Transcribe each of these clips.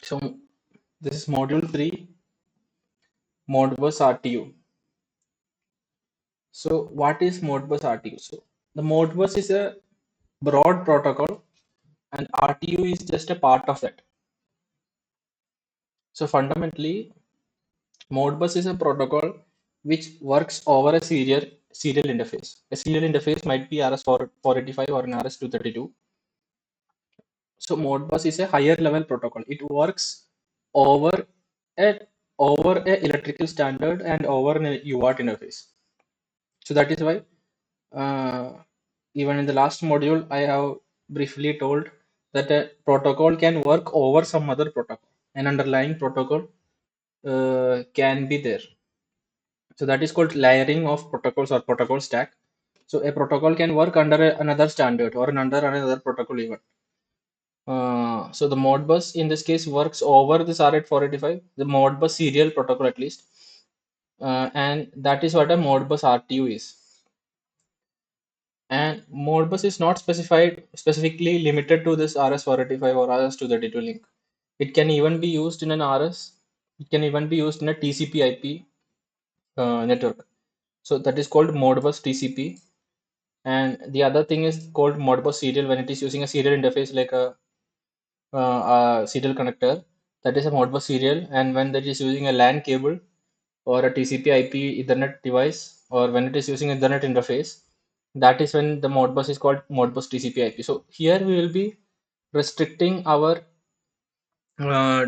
So this is module 3, Modbus RTU. So what is Modbus RTU? So the Modbus is a broad protocol and RTU is just a part of that. So fundamentally, Modbus is a protocol which works over a serial interface. A serial interface might be RS485 or an RS232. So Modbus is a higher level protocol. It works over a over a electrical standard and over an UART interface. So that is why even in the last module I have briefly told that a protocol can work over some other protocol. An underlying protocol can be there. So that is called layering of protocols or protocol stack. So a protocol can work under another standard or under another protocol even. So the Modbus in this case works over this R8485, the Modbus serial protocol at least, and that is what a Modbus RTU is. And Modbus is not specifically limited to this RS485 or RS232 link. It can even be used in an RS. It can even be used in a TCP/IP network. So that is called Modbus TCP. And the other thing is called Modbus serial when it is using a serial interface like a serial connector. That is a Modbus serial. And when that is using a LAN cable or a TCP/IP Ethernet device, or when it is using Ethernet interface, that is when the Modbus is called Modbus TCP/IP. So here we will be restricting our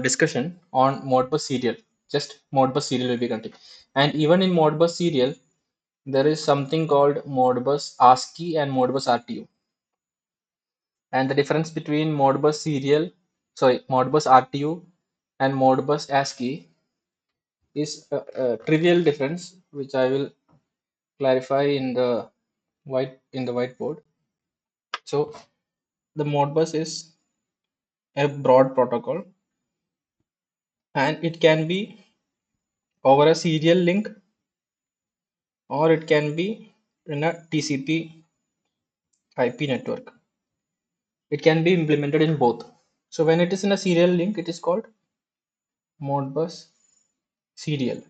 discussion on Modbus serial. Just Modbus serial will be continued. And even in Modbus serial, there is something called Modbus ASCII and Modbus RTU. And the difference between Modbus RTU and Modbus ASCII is a trivial difference, which I will clarify in the whiteboard. So the Modbus is a broad protocol, and it can be over a serial link, or it can be in a TCP IP network. It can be implemented in both. So when it is in a serial link, it is called Modbus serial.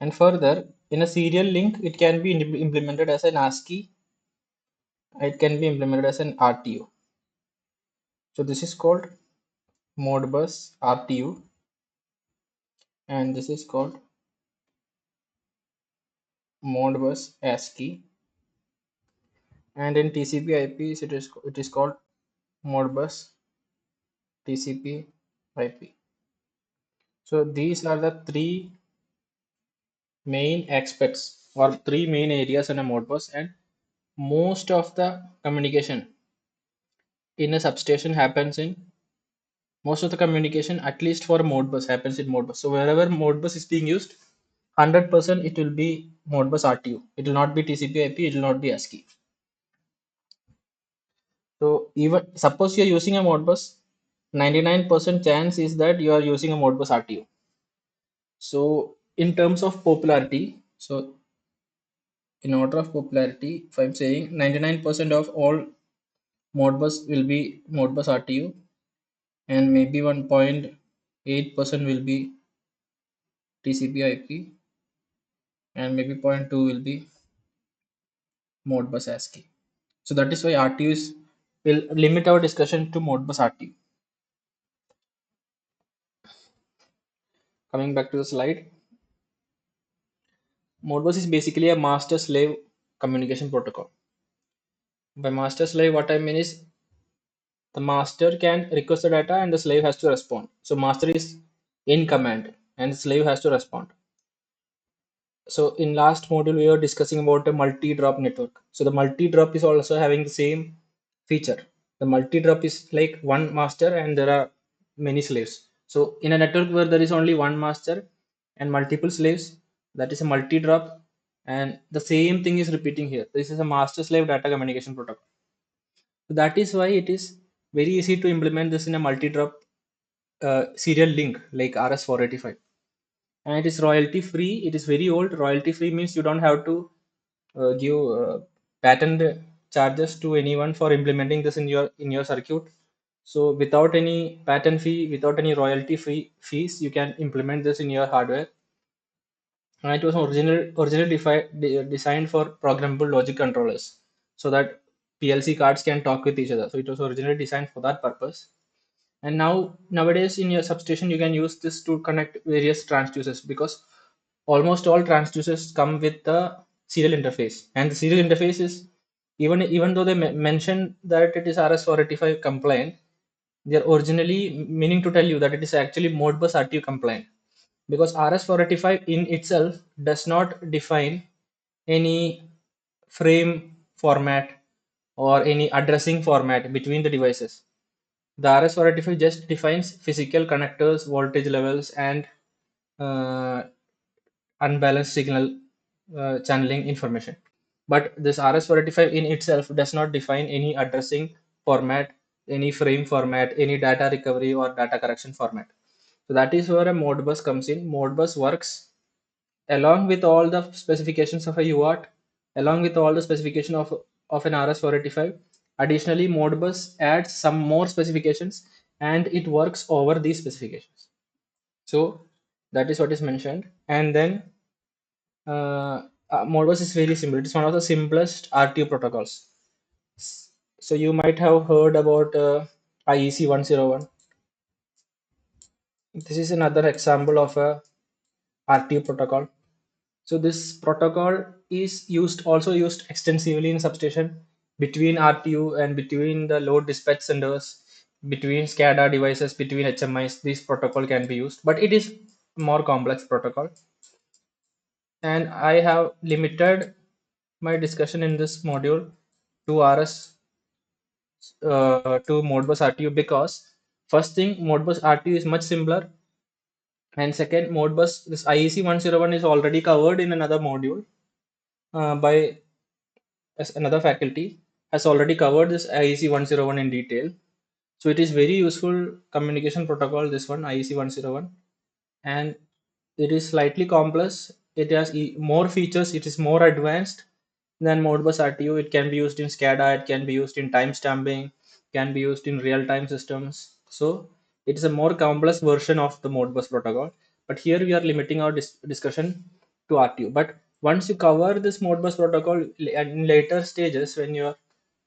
And further, in a serial link, it can be implemented as an ASCII. It can be implemented as an RTU. So this is called Modbus RTU, and this is called Modbus ASCII. And in TCP/IP, it is called Modbus TCP/IP. So these are the three main aspects or three main areas in a Modbus, and most of the communication in a substation happens in most of the communication, at least for Modbus, happens in Modbus. So wherever Modbus is being used, 100% it will be Modbus RTU. It will not be TCP/IP. It will not be ASCII. So even suppose you are using a Modbus, 99% chance is that you are using a Modbus RTU. So in terms of popularity, so in order of popularity, if I'm saying 99% of all Modbus will be Modbus RTU, and maybe 1.8% will be TCP/IP, and maybe 0.2 will be Modbus ASCII. So that is why RTUs will limit our discussion to Modbus RTU. Coming back to the slide, Modbus is basically a master-slave communication protocol. By master-slave, what I mean is the master can request the data and the slave has to respond. So master is in command and the slave has to respond. So in last module we were discussing about a multi-drop network. So the multi-drop is also having the same feature. The multi-drop is like one master and there are many slaves. So in a network where there is only one master and multiple slaves, that is a multi-drop, and the same thing is repeating here. This is a master-slave data communication protocol. So that is why it is very easy to implement this in a multi-drop serial link like RS485. And it is royalty free. It is very old. Royalty free means you don't have to give patent charges to anyone for implementing this in your circuit. So without any patent fee, without any royalty fee fees, you can implement this in your hardware. And it was originally designed for programmable logic controllers, so that PLC cards can talk with each other. So it was originally designed for that purpose. And nowadays in your substation, you can use this to connect various transducers, because almost all transducers come with the serial interface. And the serial interface is, even though they mention that it is RS-485 compliant, they are originally meaning to tell you that it is actually Modbus RTU compliant, because RS-485 in itself does not define any frame format or any addressing format between the devices. The RS-485 just defines physical connectors, voltage levels, and uh, unbalanced signal channeling information. But this RS-485 in itself does not define any addressing format, any frame format, any data recovery or data correction format. So that is where a Modbus comes in. Modbus works along with all the specifications of a UART, along with all the specification of an RS-485. Additionally, Modbus adds some more specifications, and it works over these specifications. So that is what is mentioned. And then Modbus is very simple. It is one of the simplest RTU protocols. So you might have heard about IEC 101. This is another example of a RTU protocol. So this protocol is also used extensively in substation, between RTU and between the load dispatch centers, between SCADA devices, between HMIs. This protocol can be used, but it is more complex protocol. And I have limited my discussion in this module to to Modbus RTU, because first thing, Modbus RTU is much simpler, and second, Modbus, this IEC 101 is already covered in another module by as another faculty, has already covered this IEC 101 in detail. So it is very useful communication protocol, this one IEC 101, and it is slightly complex. It has more features. It is more advanced than Modbus RTU. It can be used in SCADA. It can be used in timestamping. Can be used in real-time systems. So it is a more complex version of the Modbus protocol. But here we are limiting our discussion to RTU. But once you cover this Modbus protocol in later stages, when you are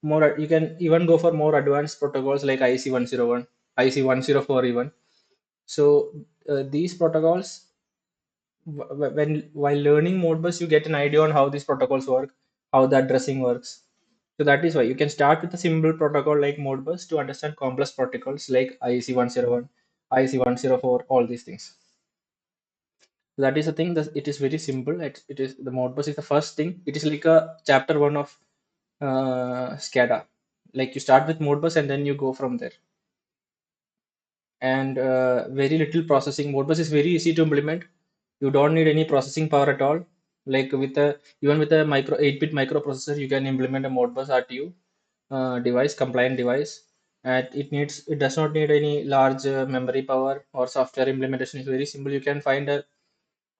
more, you can even go for more advanced protocols like IEC 101, IEC 104 even. So these protocols, when while learning Modbus, you get an idea on how these protocols work, how the addressing works. So that is why you can start with a simple protocol like Modbus to understand complex protocols like IEC 101, IEC 104, all these things. So that is the thing, that it is very simple. It is, the Modbus is the first thing. It is like a chapter one of SCADA. Like you start with Modbus and then you go from there. And very little processing. Modbus is very easy to implement. You don't need any processing power at all. Like with a, even with a micro 8-bit microprocessor, you can implement a Modbus RTU device, compliant device. And it does not need any large memory power or software implementation. Is very simple. You can find a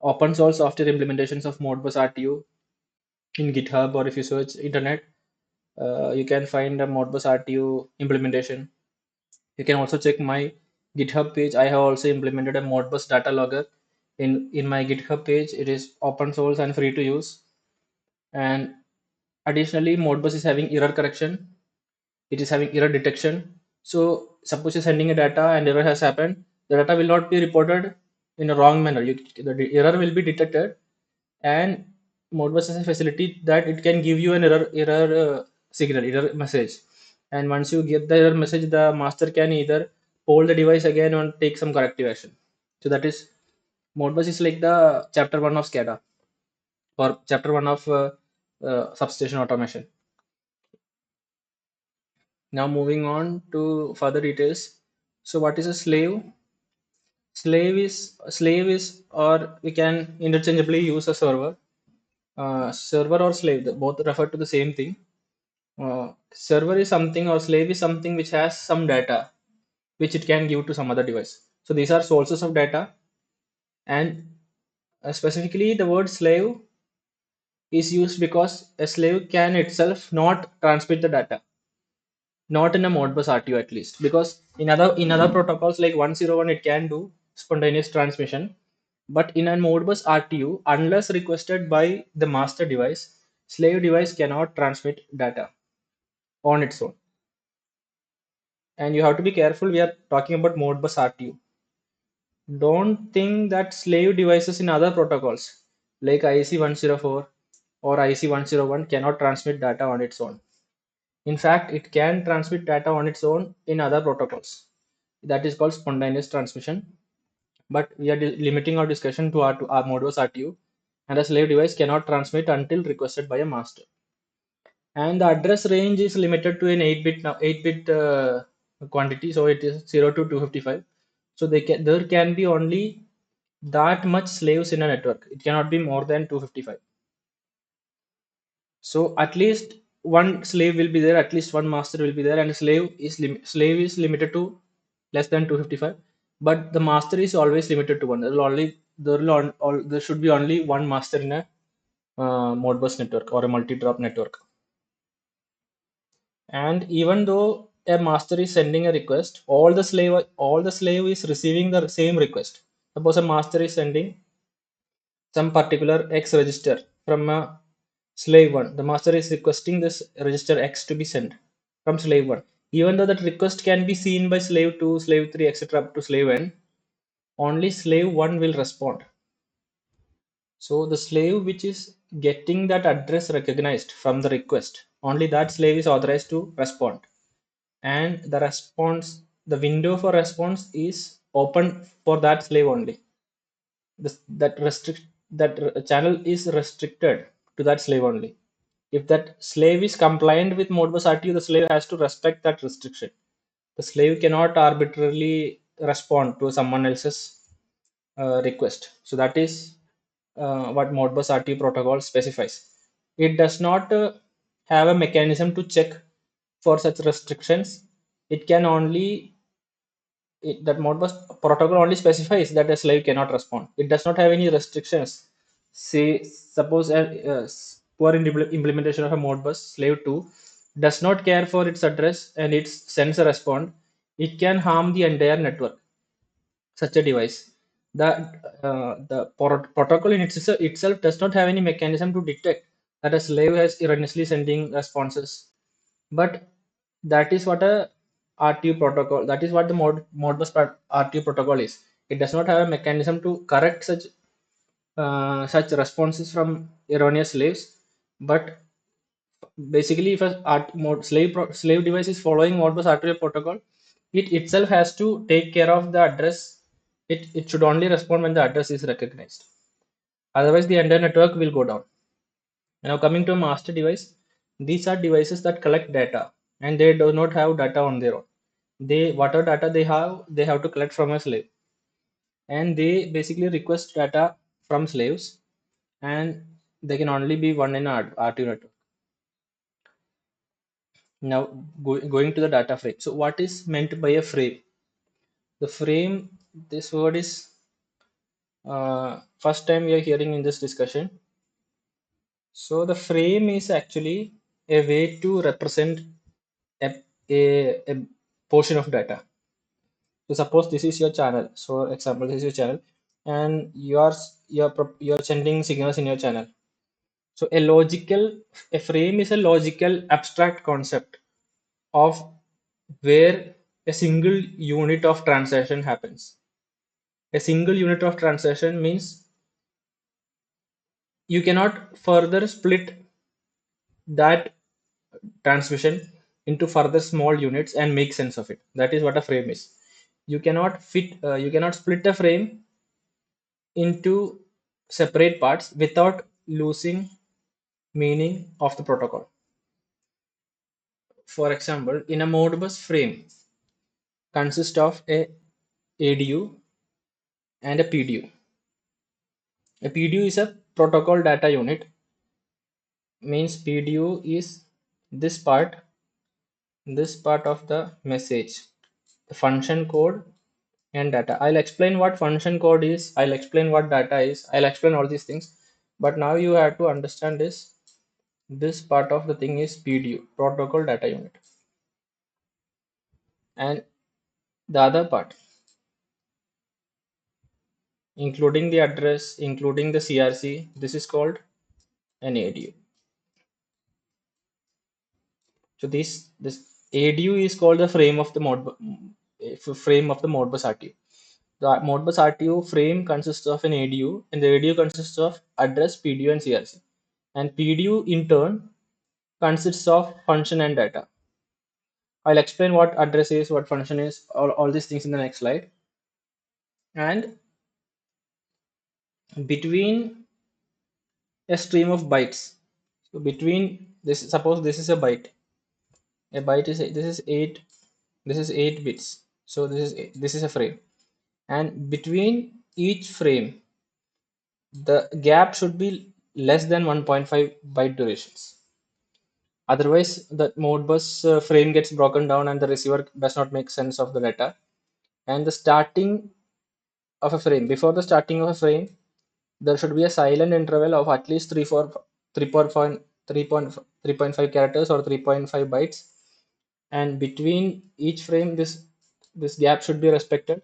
open source software implementations of Modbus RTU in GitHub, or if you search internet, you can find a Modbus RTU implementation. You can also check my GitHub page. I have also implemented a Modbus data logger in my GitHub page. It is open source and free to use. And additionally, Modbus is having error correction. It is having error detection. So suppose you're sending a data and error has happened, the data will not be reported in a wrong manner. The error will be detected, and Modbus has a facility that it can give you an error message. And once you get the error message, the master can either hold the device again or take some corrective action. So that is, Modbus is like the chapter one of SCADA, or chapter one of substation automation. Now moving on to further details. So what is a slave? Slave is, or we can interchangeably use a server. Server or slave, both refer to the same thing. Server is something, or slave is something which has some data which it can give to some other device. So these are sources of data, and specifically the word slave is used because a slave can itself not transmit the data. not in a Modbus RTU at least, because in other protocols like 101 it can do spontaneous transmission, but in a Modbus RTU, unless requested by the master device, slave device cannot transmit data on its own. And you have to be careful. We are talking about Modbus RTU. Don't think that slave devices in other protocols like IEC 104 or IEC 101 cannot transmit data on its own. In fact, it can transmit data on its own in other protocols. That is called spontaneous transmission. But we are limiting our discussion to our Modbus RTU, and a slave device cannot transmit until requested by a master. And the address range is limited to an 8-bit quantity, so it is 0 to 255. So there can be only that much slaves in a network. It cannot be more than 255. So at least one slave will be there, at least one master will be there, and slave is limited to less than 255. But the master is always limited to one. There should be only one master in a Modbus network or a multi-drop network. And even though a master is sending a request, all the slave is receiving the same request. Suppose a master is sending some particular X register from a slave 1. The master is requesting this register X to be sent from slave 1. Even though that request can be seen by slave 2, slave 3, etc. up to slave n, only slave 1 will respond. So the slave which is getting that address recognized from the request, only that slave is authorized to respond. And the window for response is open for that slave only. That channel is restricted to that slave only. If that slave is compliant with Modbus RTU, the slave has to respect that restriction. The slave cannot arbitrarily respond to someone else's request. So that is what Modbus RTU protocol specifies. It does not have a mechanism to check for such restrictions. It can only that Modbus protocol only specifies that a slave cannot respond. It does not have any restrictions. Say, suppose a poor implementation of a Modbus slave 2 does not care for its address and it sends a response, it can harm the entire network. Such a device. The protocol in itself does not have any mechanism to detect that a slave has erroneously sending responses, but that is what a RTU protocol, that is what the Modbus RTU protocol is. It does not have a mechanism to correct such responses from erroneous slaves, but basically if a slave device is following Modbus RTU protocol, it itself has to take care of the address. It should only respond when the address is recognized. Otherwise, the entire network will go down. Now coming to a master device, these are devices that collect data and they do not have data on their own. They whatever data they have to collect from a slave, and they basically request data from slaves, and they can only be one in a RTU network. Now going to the data frame. So what is meant by a frame? The frame, this word is first time we are hearing in this discussion. So the frame is actually a way to represent a portion of data. So suppose this is your channel. So example, this is your channel, and you're sending signals in your channel. So a frame is a logical abstract concept of where a single unit of transaction happens. A single unit of transaction means you cannot further split that transmission into further small units and make sense of it. That is what a frame is. You cannot split a frame into separate parts without losing meaning of the protocol. For example, in a Modbus frame consists of a ADU and a PDU. A PDU is a protocol data unit, means PDU is this part of the message, the function code and data. I'll explain what function code is, I'll explain what data is, I'll explain all these things. But now you have to understand this part of the thing is PDU, protocol data unit. and the other part, including the address, including the CRC, this is called an ADU. So this ADU is called the frame of the frame of the Modbus RTU. The Modbus RTU frame consists of an ADU, and the ADU consists of address, PDU, and CRC. And PDU in turn consists of function and data. I'll explain what address is, what function is, all these things in the next slide. And between a stream of bytes, so between this, suppose this is a byte. A byte is this is eight. This is 8 bits. So this is a frame, and between each frame, the gap should be less than 1.5 byte durations. Otherwise, the Modbus frame gets broken down and the receiver does not make sense of the data. And the starting of a frame, before the starting of a frame, there should be a silent interval of at least 3.5 characters or 3.5 bytes. And between each frame, this gap should be respected.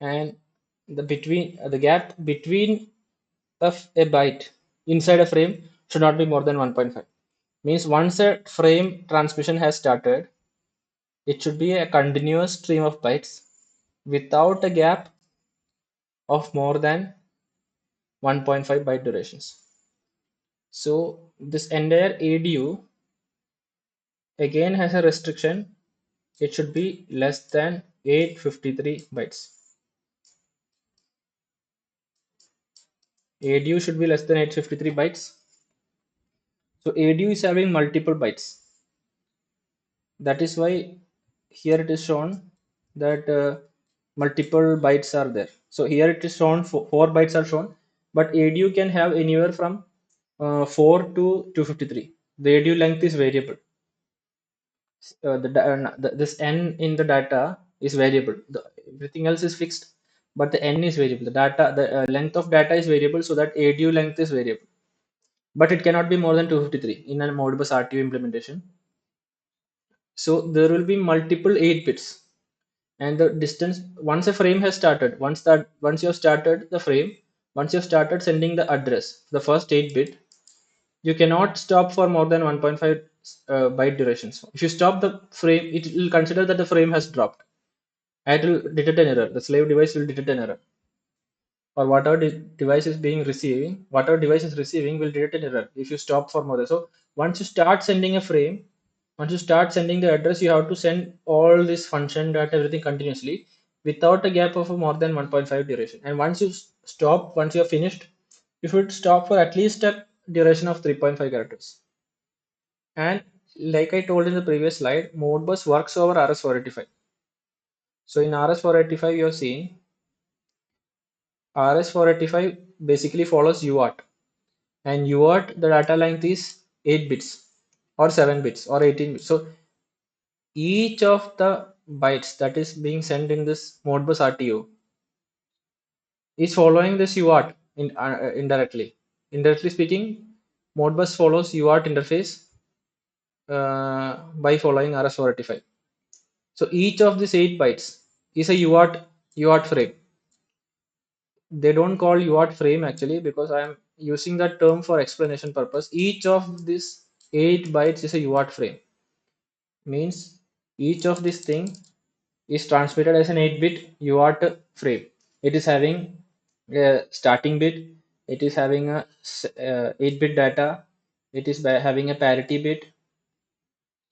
And the gap between of a byte inside a frame should not be more than 1.5. Means once a frame transmission has started, it should be a continuous stream of bytes without a gap of more than 1.5 byte durations. So this entire ADU again has a restriction. It should be less than 853 bytes. ADU should be less than 853 bytes. So ADU is having multiple bytes. That is why here it is shown that multiple bytes are there. So here it is shown four bytes are shown, but ADU can have anywhere from 4 to 253. The ADU length is variable. This n in the data is variable. Everything else is fixed, but the n is variable. The length of data is variable, so that ADU length is variable. But it cannot be more than 253 in a Modbus RTU implementation. So there will be multiple 8 bits, and the distance, once a frame has started, once you have started the frame, once you have started sending the address, the first 8 bit, you cannot stop for more than 1.5 byte durations. If you stop the frame, it will consider that the frame has dropped, and it will detect an error. The slave device will detect an error, or whatever device is being receiving, whatever device is receiving will detect an error if you stop for more than. So once you start sending a frame, once you start sending the address, you have to send all this function data, everything continuously without a gap of more than 1.5 duration. And once you stop, once you are finished, you should stop for at least a duration of 3.5 characters. And like I told in the previous slide, Modbus works over RS485. So in RS485, you are seeing RS485 basically follows UART, and UART, the data length is 8 bits or 7 bits or 18 bits. So each of the bytes that is being sent in this Modbus RTU is following this UART indirectly. Indirectly speaking, Modbus follows UART interface by following RS485. So each of these 8 bytes is a UART frame. They don't call UART frame actually, because I am using that term for explanation purpose. Each of these 8 bytes is a UART frame. Means each of this thing is transmitted as an 8-bit UART frame. It is having a starting bit, it is having a 8-bit data, it is having a parity bit,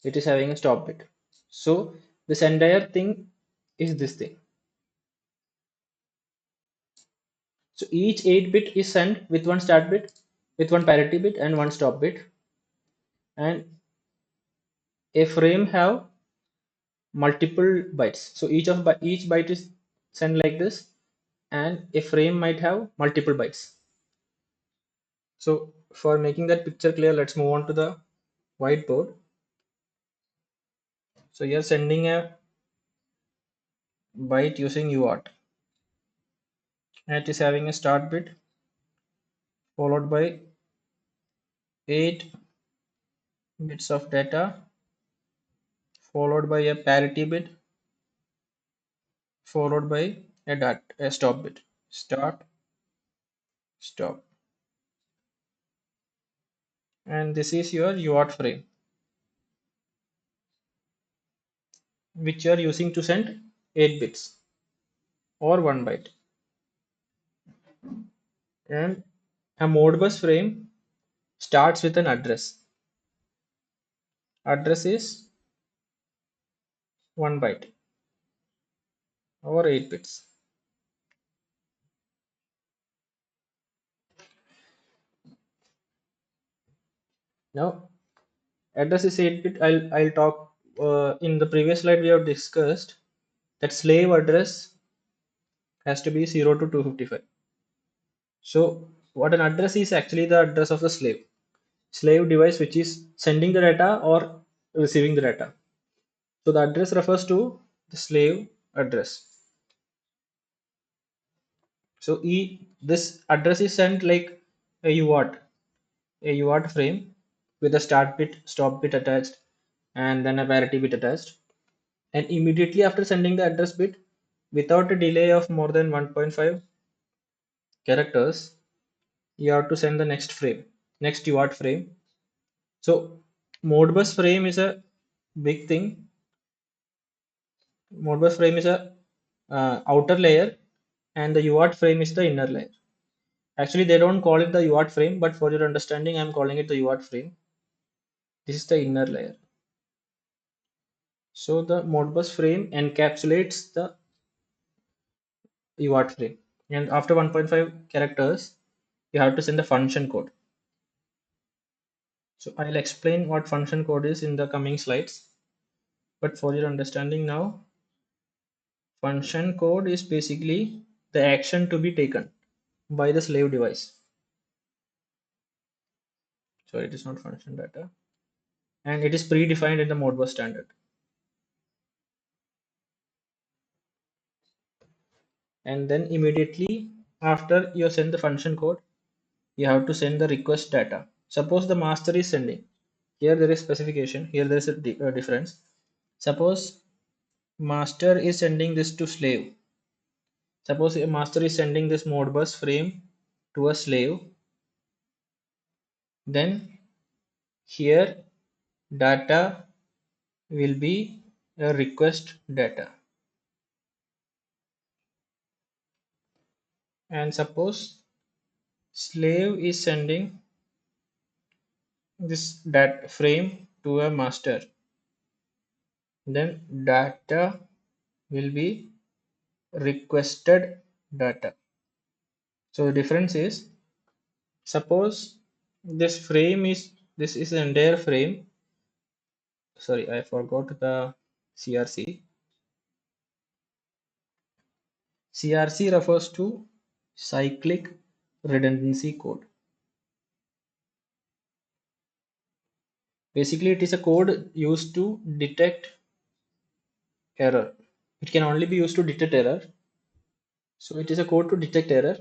it is having a stop bit. So this entire thing is this thing. So each 8-bit is sent with one start bit, with one parity bit, and one stop bit. And a frame have multiple bytes. So each byte is sent like this, and a frame might have multiple bytes. So for making that picture clear, let's move on to the whiteboard. So you're sending a byte using UART, and it is having a start bit followed by 8 bits of data followed by a parity bit followed by a stop bit. Start, stop. And this is your UART frame, which you are using to send 8 bits or 1 byte. And a Modbus frame starts with an address. Address is 1 byte or 8 bits. Now, address is 8 bit. I'll talk in the previous slide we have discussed that slave address has to be 0 to 255. So, what an address is actually the address of the slave device which is sending the data or receiving the data. So, the address refers to the slave address. So, this address is sent like a UART frame with a start bit, stop bit attached, and then a parity bit attached. And immediately after sending the address bit, without a delay of more than 1.5 characters, you have to send the next UART frame. So Modbus frame is a big thing. Modbus frame is a outer layer, and the UART frame is the inner layer. Actually, they don't call it the UART frame, but for your understanding, I'm calling it the UART frame. This is the inner layer. So the Modbus frame encapsulates the UART frame, and after 1.5 characters, you have to send the function code. So I'll explain what function code is in the coming slides. But for your understanding now, function code is basically the action to be taken by the slave device. So it is not function data. And it is predefined in the Modbus standard. And then immediately after you send the function code, you have to send the request data. Suppose the master is sending. Here there is specification. Here there is a difference. Suppose master is sending this to slave. Suppose a master is sending this Modbus frame to a slave, then here data will be a request data. And suppose slave is sending this dat frame to a master, then data will be requested data. So the difference is, suppose this is an entire frame. Sorry, I forgot the CRC. CRC refers to cyclic redundancy code. Basically, it is a code used to detect error. It can only be used to detect error. So it is a code to detect error.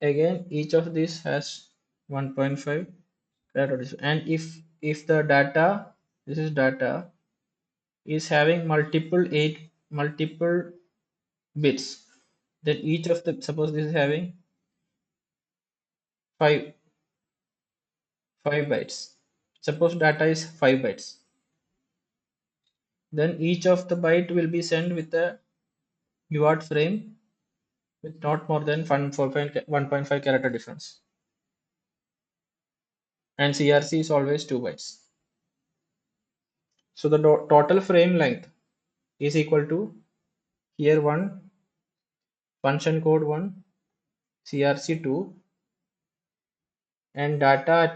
Again, each of these has 1.5 characters. And if the data, this is data, is having multiple bits, then each of the, suppose this is having 5 5 bytes. Suppose data is 5 bytes. Then each of the byte will be sent with a UART frame with not more than 1.5 character difference. And CRC is always 2 bytes. So the total frame length is equal to here 1, function code 1, CRC 2, and data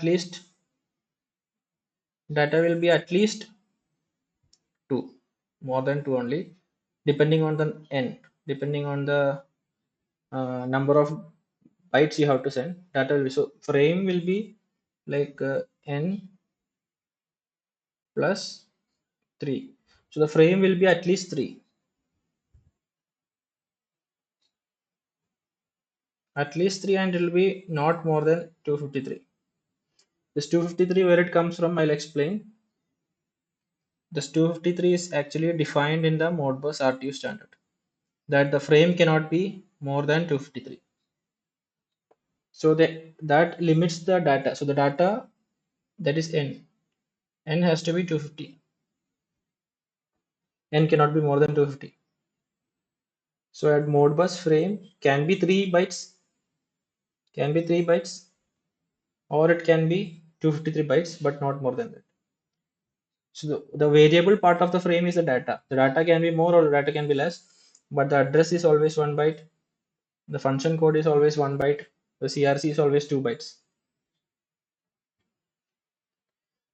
will be at least 2, more than 2 only, depending on the n, depending on the number of bytes you have to send. Data will be, so frame will be like n plus 3. So the frame will be at least 3. At least 3, and it will be not more than 253. This 253 where it comes from, I'll explain. This 253 is actually defined in the Modbus RTU standard, that the frame cannot be more than 253. So that limits the data. So the data, that is n has to be 250. N cannot be more than 250. So at Modbus frame can be 3 bytes, or it can be 253 bytes, but not more than that. So the variable part of the frame is the data. The data can be more or the data can be less, but the address is always 1 byte. The function code is always 1 byte. The CRC is always 2 bytes.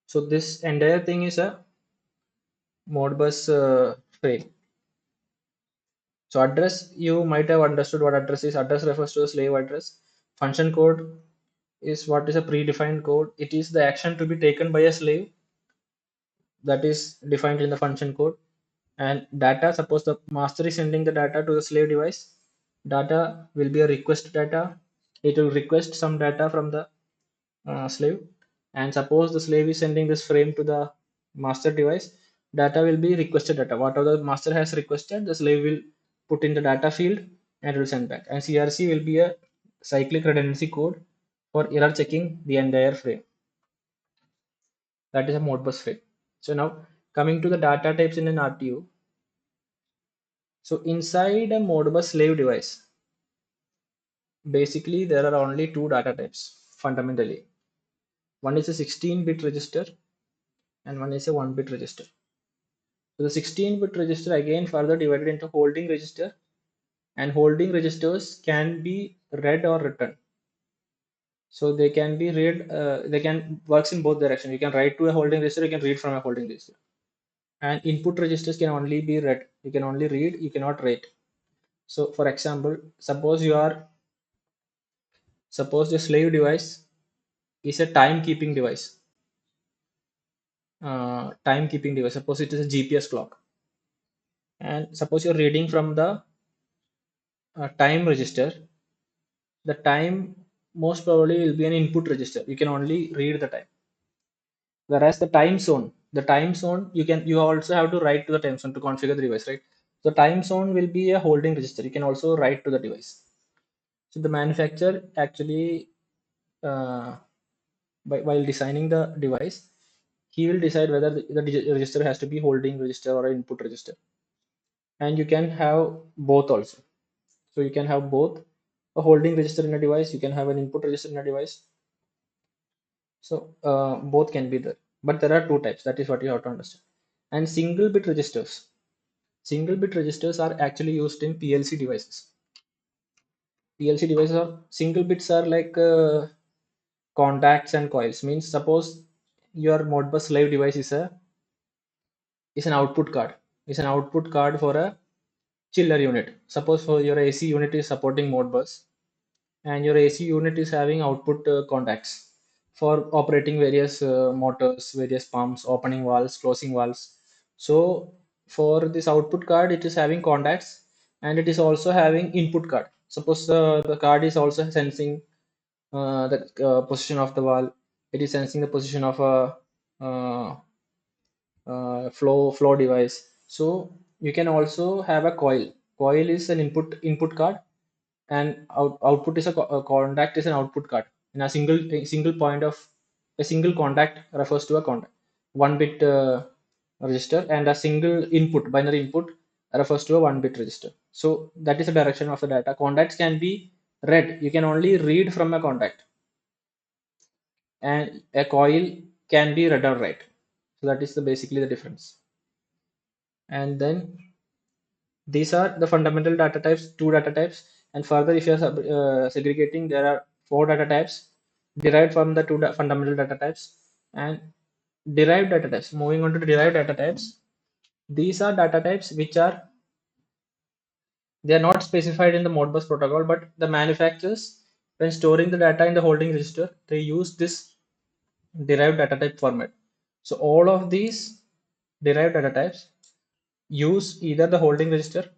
So this entire thing is a Modbus frame. So address, you might have understood what address is. Address refers to the slave address. Function code is what is a predefined code. It is the action to be taken by a slave that is defined in the function code. And data, suppose the master is sending the data to the slave device. Data will be a request data. It will request some data from the slave. And suppose the slave is sending this frame to the master device, data will be requested data. Whatever the master has requested, the slave will put in the data field and it will send back. And CRC will be a cyclic redundancy code for error checking the entire frame. That is a Modbus frame. So now coming to the data types in an RTU. So inside a Modbus slave device, basically there are only two data types fundamentally. One is a 16-bit register and one is a 1-bit register. So the 16-bit register again further divided into holding register, and holding registers can be read or written. So they can be read, they can works in both directions. You can write to a holding register, you can read from a holding register. And input registers can only be read. You can only read, you cannot write. So for example, suppose the slave device is a timekeeping device. Timekeeping device. Suppose it is a GPS clock, and suppose you're reading from the time register. The time most probably will be an input register. You can only read the time. Whereas the time zone you also have to write to the time zone to configure the device, right? The time zone will be a holding register. You can also write to the device. So the manufacturer actually, uh, while designing the device, he will decide whether the register has to be holding register or input register. And you can have both also. So you can have both a holding register in a device, you can have an input register in a device. So both can be there, but there are two types. That is what you have to understand. And single bit registers are actually used in PLC devices. PLC devices are single bits are like contacts and coils. Means suppose your Modbus slave device is an output card. Is an output card for a chiller unit. Suppose for your AC unit is supporting Modbus, and your AC unit is having output contacts for operating various motors, various pumps, opening valves, closing valves. So for this output card, it is having contacts, and it is also having input card. Suppose the card is also sensing the position of the valve. It is sensing the position of a uh, flow device. So you can also have a coil. Coil is an input card, and output is a contact is an output card. In a single point of a single contact refers to a contact 1 bit register, and a single input binary input refers to a 1 bit register. So that is the direction of the data. Contacts can be read. You can only read from a contact, and a coil can be read or write. So that is basically the difference. And then these are the fundamental data types, two data types. And further, if you are segregating, there are four data types derived from the fundamental data types. And derived data types, moving on to the derived data types, these are data types which are, they are not specified in the Modbus protocol, but the manufacturers, when storing the data in the holding register, they use this derived data type format. So all of these derived data types use either the holding register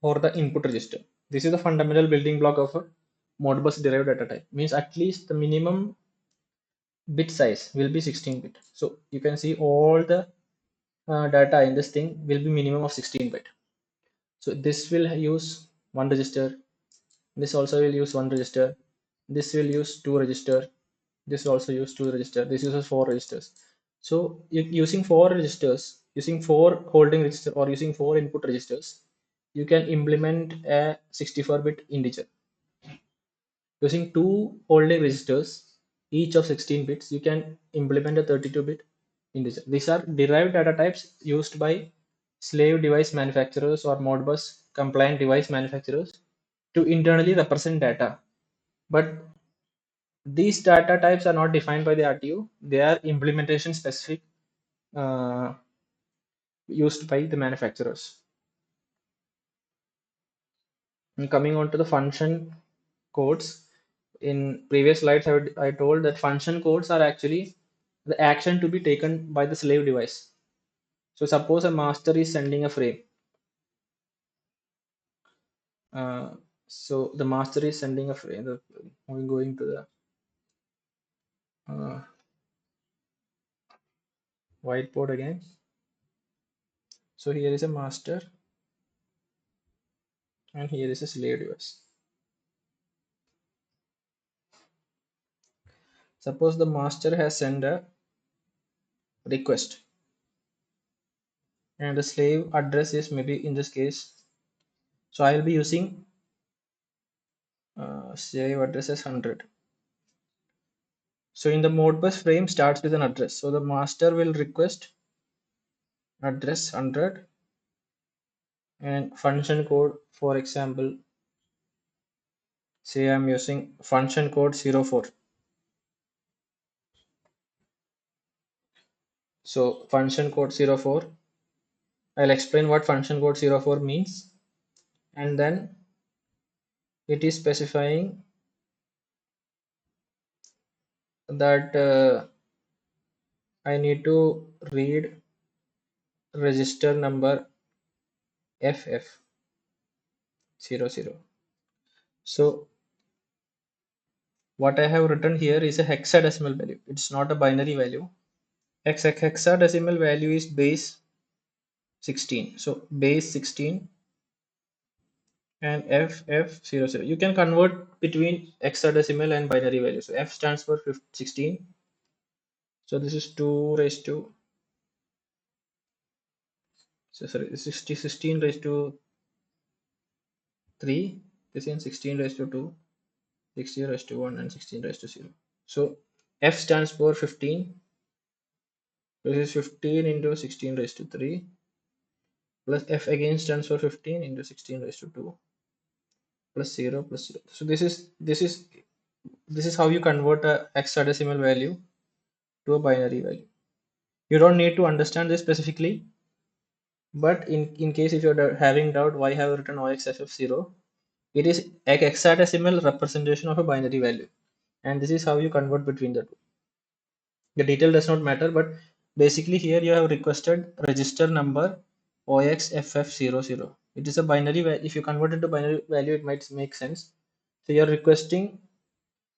or the input register. This is the fundamental building block of a Modbus derived data type. Means at least the minimum bit size will be 16 bit. So you can see all the data in this thing will be minimum of 16 bit. So this will use one register. This also will use one register. This will use two register. This will also use two register. This uses four registers. So using four registers, using four holding register or using four input registers, you can implement a 64-bit integer. Using two holding registers, each of 16 bits, you can implement a 32-bit integer. These are derived data types used by slave device manufacturers or Modbus compliant device manufacturers to internally represent data. But these data types are not defined by the RTU. They are implementation specific uh, used by the manufacturers. And coming on to the function codes, in previous slides I told that function codes are actually the action to be taken by the slave device. So suppose a master is sending a frame. Uh, so the master is sending a frame. We're going to the whiteboard again. So here is a master and here is a slave device. Suppose the master has sent a request and the slave address is maybe in this case. So I will be using slave address as 100. So in the Modbus frame starts with an address. So the master will request address 100 and function code, for example, say I'm using function code 04. So function code 04, I'll explain what function code 04 means, and then it is specifying that I need to read register number FF00. So what I have written here is a hexadecimal value. It's not a binary value. Hexadecimal value is base 16. So base 16 and FF00. You can convert between hexadecimal and binary values. So F stands for 16. So this is 2 raised to, so sorry, 16 raised to 3. This is 16 raised to 2, 16 raised to 1, and 16 raised to 0. So F stands for 15. This is 15 into 16 raised to 3 plus F again stands for 15 into 16 raised to 2 plus 0 plus 0. So this is how you convert a hexadecimal value to a binary value. You don't need to understand this specifically, but in case if you're having doubt why I have written OXFF0, it is a hexadecimal representation of a binary value, and this is how you convert between the two. The detail does not matter, but basically here you have requested register number OXFF00. It is a binary value. If you convert it to binary value, it might make sense. So you are requesting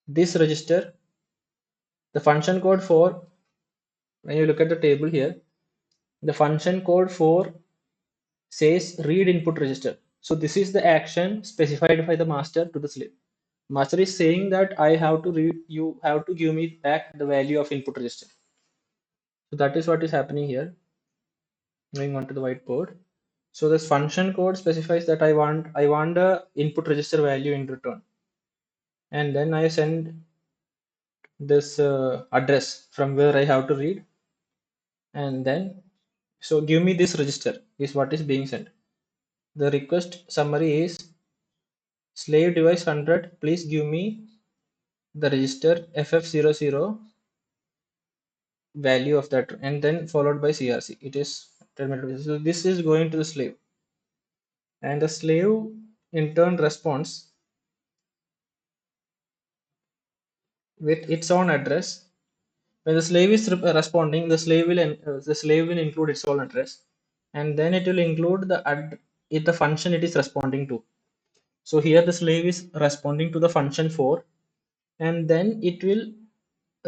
this register. The function code for, when you look at the table here, the function code for says read input register. So this is the action specified by the master to the slave. Master is saying that I have to read, you have to give me back the value of input register. So that is what is happening here. Moving on to the whiteboard. So this function code specifies that I want the input register value in return, and then I send this address from where I have to read, and then so give me this register is what is being sent. The request summary is slave device 100, please give me the register FF00 value of that, and then followed by CRC. It is terminated. So this is going to the slave, and the slave in turn responds with its own address. When the slave is responding, the slave will include its own address, and then it will include the function it is responding to. So here the slave is responding to the function 4, and then it will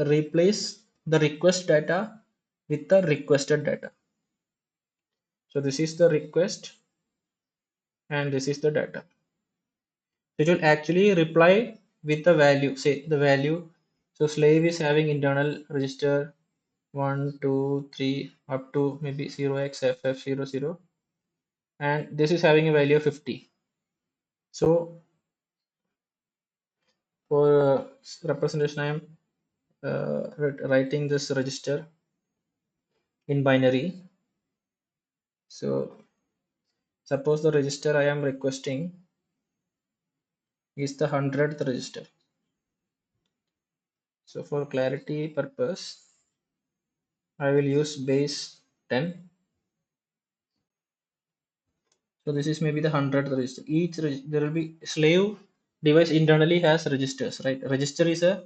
replace the request data with the requested data. So this is the request and this is the data. It will actually reply with the value, say the value. So slave is having internal register 1, 2, 3 up to maybe 0xFF00, and this is having a value of 50. So for representation, I am writing this register in binary. So suppose the register I am requesting is the 100th register. So for clarity purpose, I will use base 10. So this is maybe the 100th register. There will be slave device internally has registers, right? A register is a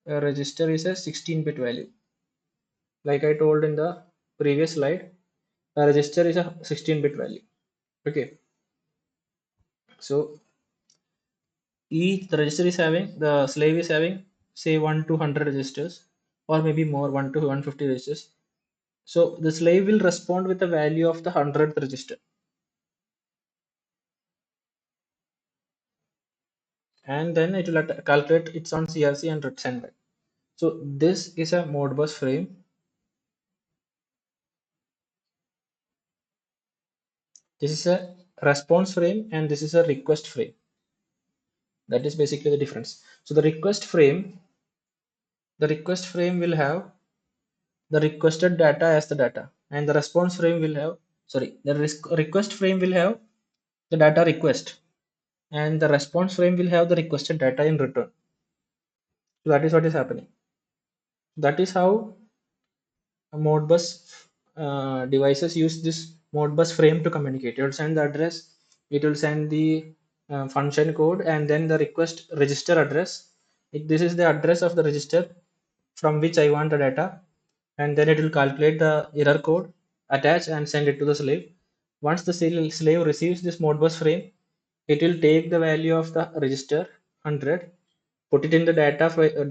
16-bit value. Like I told in the previous slide, a register is a 16-bit value. Okay. So each the register is having, the slave is having say 1 to 100 registers, or maybe more, 1 to 150 registers. So the slave will respond with the value of the 100th register, and then it will calculate its own CRC and send back. So this is a Modbus frame. This is a response frame and this is a request frame. That is basically the difference. So the request frame will have the requested data as the data, and the response frame will have, sorry, the request frame will have the data request, and the response frame will have the requested data in return. So that is what is happening. That is how Modbus devices use this Modbus frame to communicate. It will send the address, it will send the function code, and then the request register address. This is the address of the register from which I want the data, and then it will calculate the error code, attach, and send it to the slave. Once the slave receives this Modbus frame, it will take the value of the register 100, put it in the data field,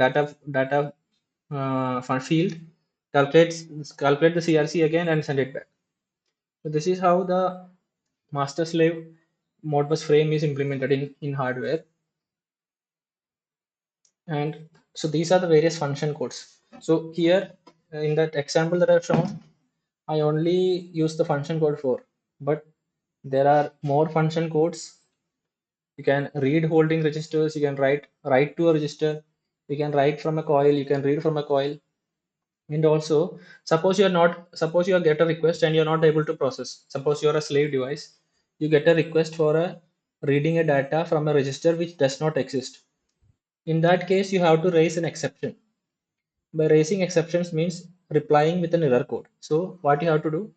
calculate the CRC again, and send it back. So this is how the master slave Modbus frame is implemented in hardware. And so these are the various function codes. So here in that example that I've shown, I only use the function code 4, but there are more function codes. You can read holding registers, you can write to a register, you can write from a coil, you can read from a coil. And also, suppose you are get a request and you're not able to process. Suppose you're a slave device, you get a request for a reading a data from a register which does not exist. In that case, you have to raise an exception. By raising exceptions means replying with an error code. So what you have to do,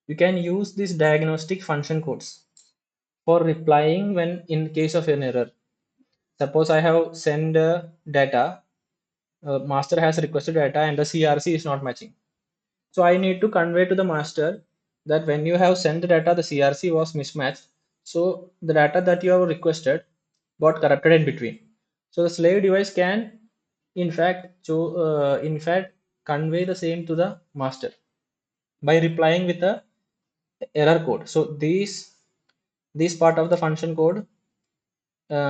you can use these diagnostic function codes for replying when in case of an error. Suppose I have sent data, master has requested data and the CRC is not matching. So I need to convey to the master that when you have sent the data, the CRC was mismatched. So the data that you have requested got corrupted in between. So the slave device can, in fact, convey the same to the master by replying with a error code. So this part of the function code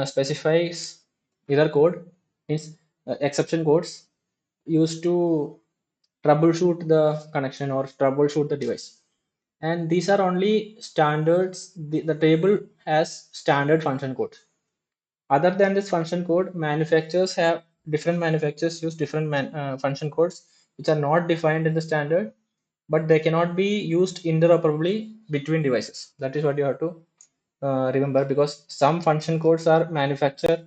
specifies error code, means exception codes used to troubleshoot the connection or troubleshoot the device. And these are only standards. The table has standard function codes. Other than this function code, different manufacturers use different function codes which are not defined in the standard, but they cannot be used interoperably between devices. That is what you have to remember, because some function codes are manufacturer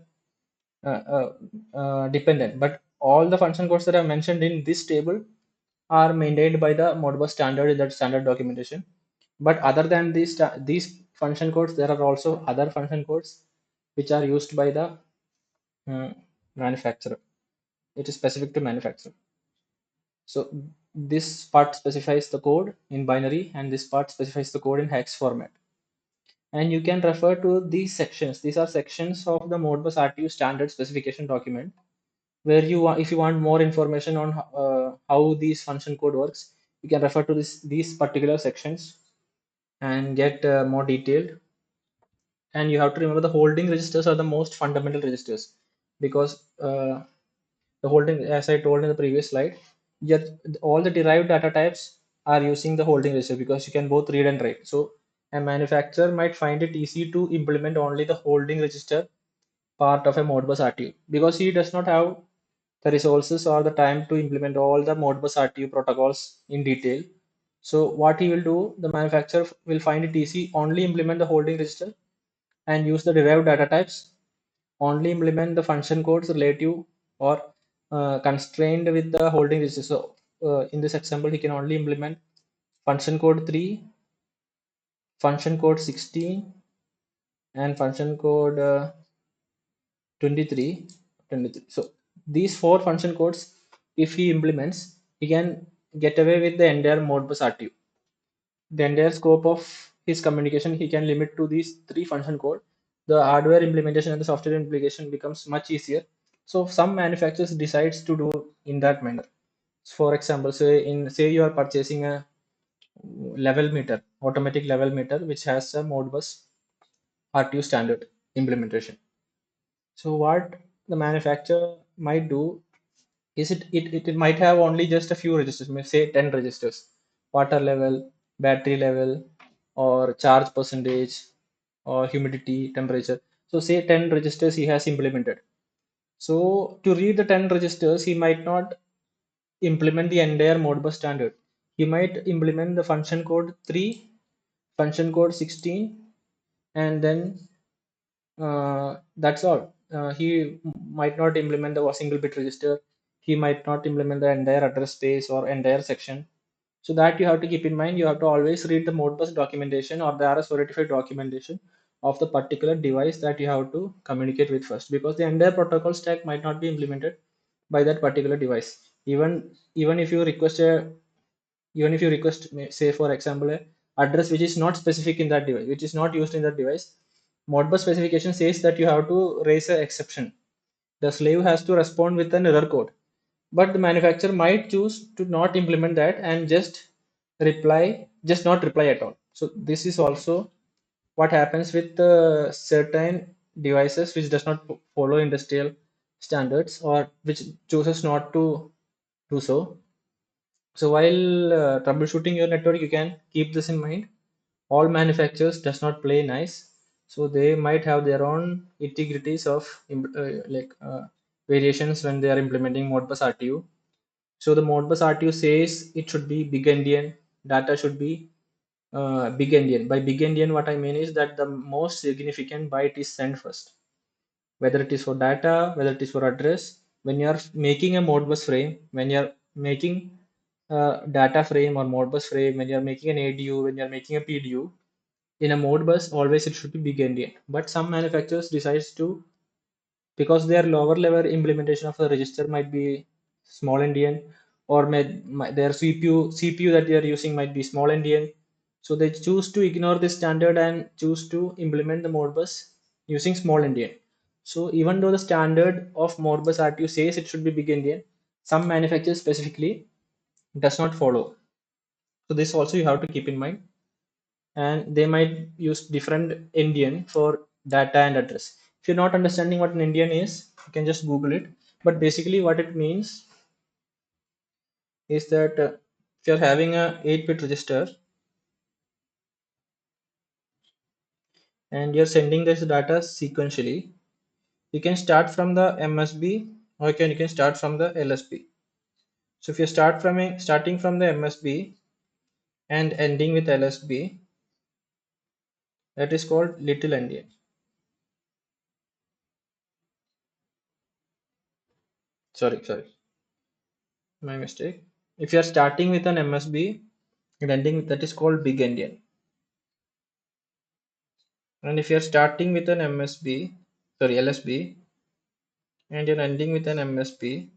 dependent, but all the function codes that are mentioned in this table are maintained by the Modbus standard in that standard documentation. But other than these function codes, there are also other function codes which are used by the uh, manufacturer. It is specific to manufacturer. So this part specifies the code in binary, and this part specifies the code in hex format. And you can refer to these sections. These are sections of the Modbus RTU standard specification document, where if you want more information on how these function code works, you can refer to these particular sections. and get more detailed. And you have to remember the holding registers are the most fundamental registers, because the holding, as I told in the previous slide, yet all the derived data types are using the holding register because you can both read and write. So a manufacturer might find it easy to implement only the holding register part of a Modbus RTU because he does not have the resources or the time to implement all the Modbus RTU protocols in detail. So what he will do, the manufacturer will find it easy, only implement the holding register and use the derived data types, only implement the function codes relative or constrained with the holding register. So in this example, he can only implement function code 3, function code 16, and function code 23, 23. So these four function codes, if he implements, he can get away with the entire Modbus RTU. The entire scope of his communication he can limit to these three function code. The hardware implementation and the software implementation becomes much easier. So some manufacturers decides to do in that manner. For example, say you are purchasing a level meter, automatic level meter, which has a Modbus RTU standard implementation. So what the manufacturer might do is it might have only just a few registers, say 10 registers, water level, battery level, or charge percentage, or humidity, temperature. So say 10 registers he has implemented. So to read the 10 registers, he might not implement the entire Modbus standard. He might implement the function code 3, function code 16, and then that's all. He might not implement the single bit register. He might not implement the entire address space or entire section. So that you have to keep in mind. You have to always read the Modbus documentation or the RS-485 documentation of the particular device that you have to communicate with first, because the entire protocol stack might not be implemented by that particular device. Even if you request a even if you request, say for example, a address which is not specific in that device, which is not used in that device, Modbus specification says that you have to raise an exception. The slave has to respond with an error code, but the manufacturer might choose to not implement that and just not reply at all. So this is also what happens with certain devices which does not follow industrial standards or which chooses not to do so. So while troubleshooting your network, you can keep this in mind. All manufacturers does not play nice, so they might have their own integrities of variations when they are implementing Modbus RTU. So the Modbus RTU says it should be big endian, data should be big endian. By big endian, what I mean is that the most significant byte is sent first, whether it is for data, whether it is for address. When you are making a Modbus frame, when you are making a data frame or Modbus frame, when you are making an ADU, when you are making a PDU, in a Modbus, always it should be big endian. But some manufacturers decides to, because their lower level implementation of the register might be small endian, or their CPU that they are using might be small endian. So they choose to ignore this standard and choose to implement the Modbus using small endian. So even though the standard of Modbus RTU says it should be big endian, some manufacturers specifically does not follow. So this also you have to keep in mind, and they might use different endian for data and address. If you're not understanding what an endian is, you can just Google it. But basically, what it means is that if you're having a 8-bit register and you're sending this data sequentially, you can start from the MSB or you can start from the LSB. So if you starting from the MSB and ending with LSB, that is called little endian. Sorry, my mistake. If you are starting with an MSB and ending with that is called big endian. And if you are starting with an LSB, and you're ending with an MSB,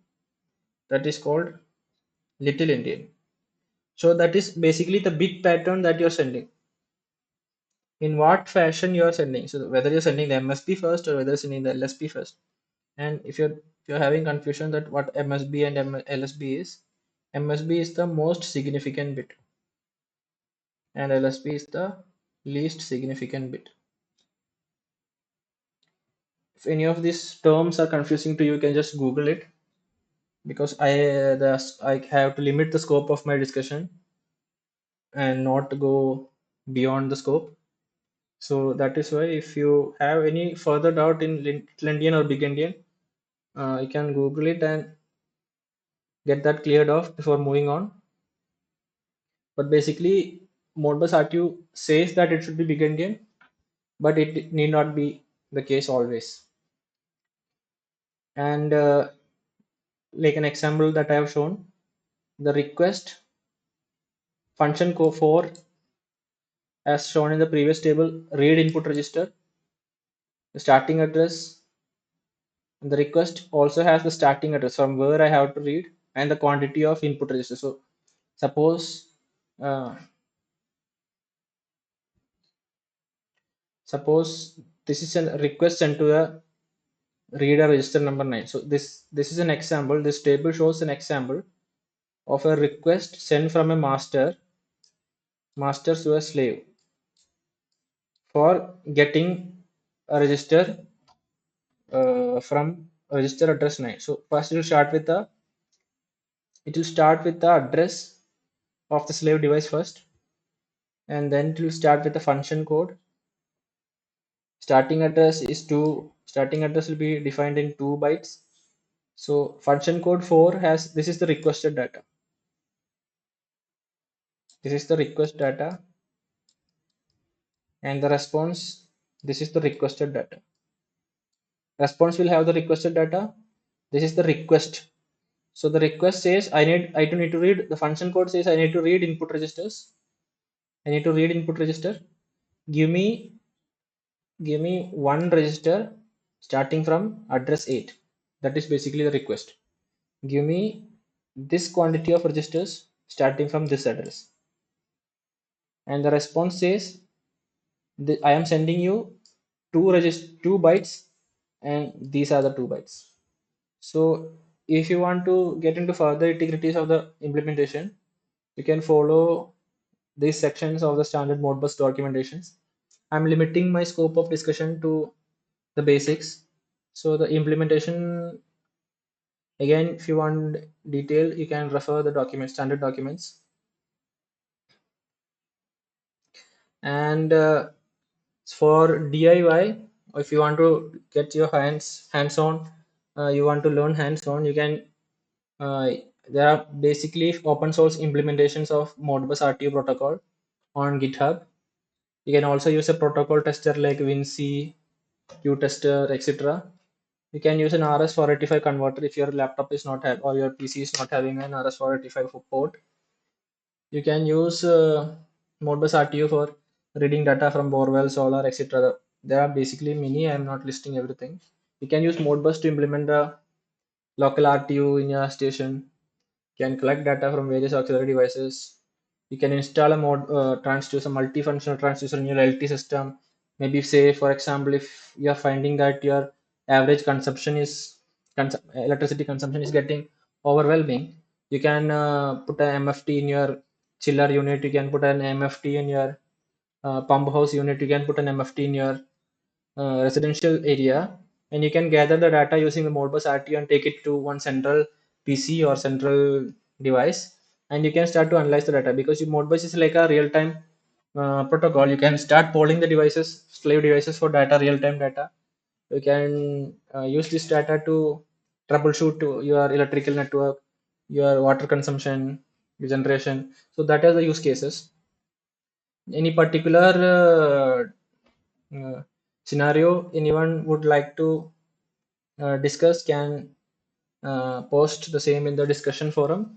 that is called little endian. So that is basically the bit pattern that you're sending. In what fashion you are sending. So whether you're sending the MSB first or whether you're sending the LSB first. And if you're having confusion that what MSB and LSB is, MSB is the most significant bit and LSB is the least significant bit. If any of these terms are confusing to you, you can just Google it, because I have to limit the scope of my discussion and not go beyond the scope. So that is why if you have any further doubt in Little Endian or Big Endian, you can Google it and get that cleared off before moving on. But basically, Modbus RTU says that it should be Big Endian, but it need not be the case always. And like an example that I have shown, the request function code for, as shown in the previous table, read input register, the starting address, and the request also has the starting address from where I have to read and the quantity of input register. So suppose uh, suppose this is a request sent to a reader register number 9. So this is an example. This table shows an example of a request sent from a master to a slave for getting a register from register address 9. So first it will start with the address of the slave device first, and then it will start with the function code. Starting address will be defined in 2 bytes. So function code 4 has, this is the requested data. This is the request data, and the response, this is the requested data. Response will have the requested data. This is the request. So the request says I do need to read, the function code says I need to read input registers. I need to read input register. Give me one register starting from address 8. That is basically the request. Give me this quantity of registers starting from this address. And the response says I am sending you 2 bytes, and these are the 2 bytes. So if you want to get into further integrities of the implementation, you can follow these sections of the standard Modbus documentations. I'm limiting my scope of discussion to the basics. So the implementation, again, if you want detail, you can refer the standard documents. And for DIY, if you want to get your hands on, you want to learn hands on, you can uh, there are basically open source implementations of Modbus RTU protocol on GitHub. You can also use a protocol tester like WinC, QTester, etc. You can use an RS-485 converter if your laptop is not have, or your PC is not having an RS-485 port. You can use Modbus RTU for reading data from Borewell, Solar, etc. There are basically many. I am not listing everything. You can use Modbus to implement the local RTU in your station. You can collect data from various auxiliary devices. You can install a transducer, multifunctional transducer in your LT system. Maybe say, for example, if you are finding that your average electricity consumption is getting overwhelming, you can put an MFT in your chiller unit. You can put an MFT in your pump house unit. You can put an MFT in your residential area, and you can gather the data using the Modbus RTU and take it to one central PC or central device, and you can start to analyze the data, because Modbus is like a real-time protocol. You can start polling the slave devices for real-time data. You can use this data to troubleshoot to your electrical network, your water consumption, your generation. So that are the use cases. Any particular scenario anyone would like to discuss can post the same in the discussion forum,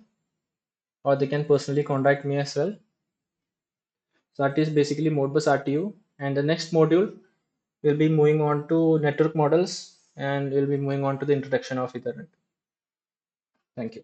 or they can personally contact me as well. So that is basically Modbus RTU, and the next module will be moving on to network models, and we'll be moving on to the introduction of Ethernet. Thank you.